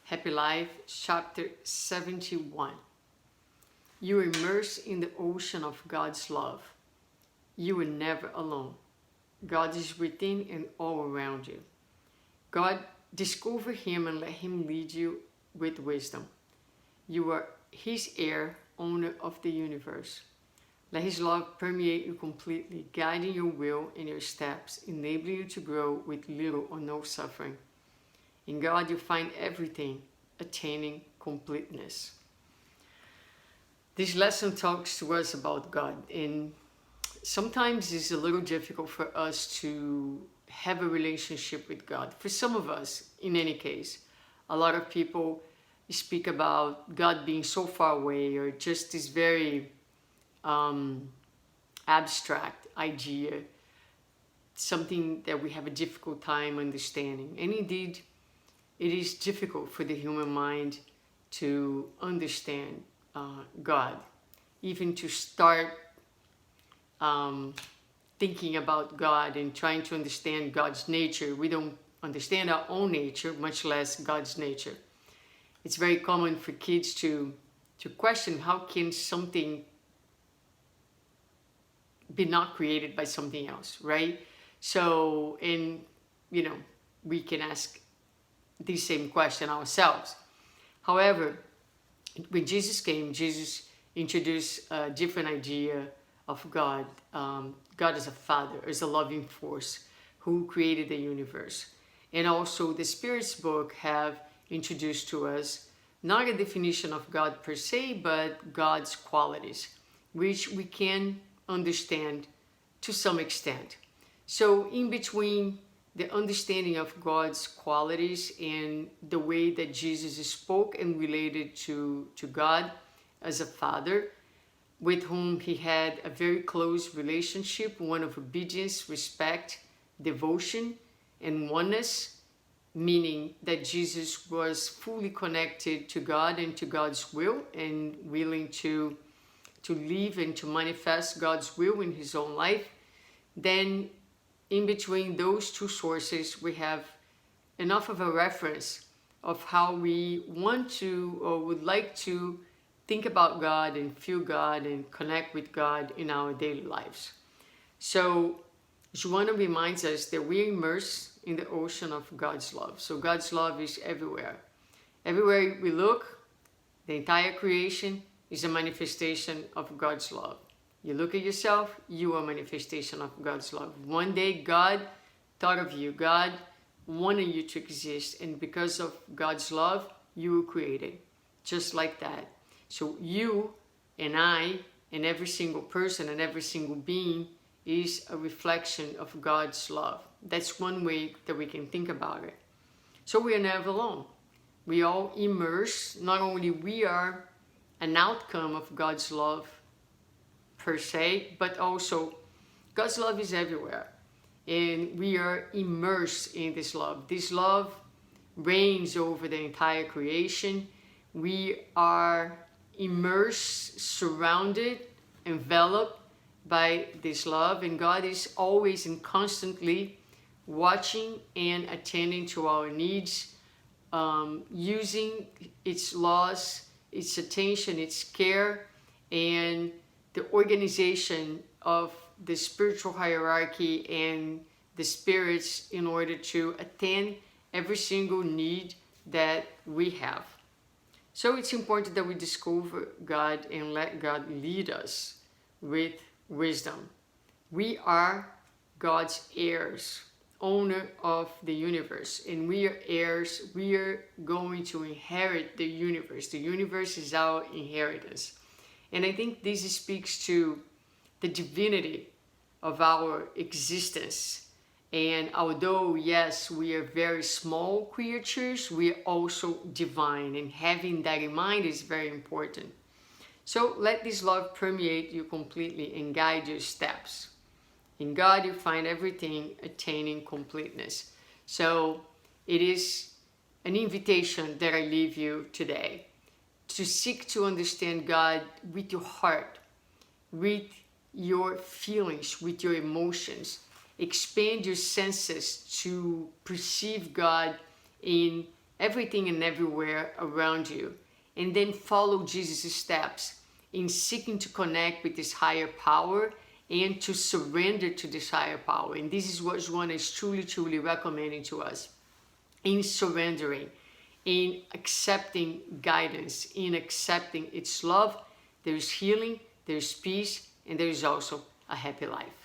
Happy Life, chapter 71. You are immersed in the ocean of God's love. You are never alone. God is within and all around you. God, discover Him and let Him lead you with wisdom. You are His heir, owner of the universe. Let His love permeate you completely, guiding your will and your steps, enabling you to grow with little or no suffering. In God you find everything, attaining completeness. This lesson talks to us about God, and sometimes it's a little difficult for us to have a relationship with God. For some of us, in any case, a lot of people speak about God being so far away, or just this very abstract idea, something that we have a difficult time understanding. And indeed, it is difficult for the human mind to understand God, even to start thinking about God and trying to understand God's nature. We don't understand our own nature, much less God's nature. It's very common for kids to question, how can something be not created by something else, right? So, and we can ask the same question ourselves. However, when Jesus came, Jesus introduced a different idea of God. God as a father, as a loving force who created the universe. And also the Spirit's book have introduced to us not a definition of God per se, but God's qualities, which we can understand to some extent. So in between the understanding of God's qualities and the way that Jesus spoke and related to God as a father, with whom he had a very close relationship, one of obedience, respect, devotion, and oneness, meaning that Jesus was fully connected to God and to God's will, and willing to live and to manifest God's will in his own life. Then in between those two sources, we have enough of a reference of how we want to or would like to think about God and feel God and connect with God in our daily lives. So Joanna reminds us that we are immersed in the ocean of God's love. So God's love is everywhere. Everywhere we look, the entire creation is a manifestation of God's love. You look at yourself, you are a manifestation of God's love. One day God thought of you. God wanted you to exist, and because of God's love, you were created. Just like that. So you and I and every single person and every single being is a reflection of God's love. That's one way that we can think about it. So we are never alone. We all immerse. Not only we are an outcome of God's love per se, but also God's love is everywhere. And we are immersed in this love. This love reigns over the entire creation. We are immersed, surrounded, enveloped by this love, and God is always and constantly watching and attending to our needs, using its laws, its attention, its care, and the organization of the spiritual hierarchy and the spirits in order to attend every single need that we have. So it's important that we discover God and let God lead us with wisdom. We are God's heirs, owner of the universe, and we are heirs. We are going to inherit the universe. The universe is our inheritance. And I think this speaks to the divinity of our existence. And although, yes, we are very small creatures, we are also divine. And having that in mind is very important. So let this love permeate you completely and guide your steps. In God you find everything, attaining completeness. So it is an invitation that I leave you today, to seek to understand God with your heart, with your feelings, with your emotions. Expand your senses to perceive God in everything and everywhere around you, and then follow Jesus' steps in seeking to connect with this higher power and to surrender to this higher power. And this is what Joanna is truly, truly recommending to us. In surrendering, in accepting guidance, in accepting its love, there is healing, there is peace, and there is also a happy life.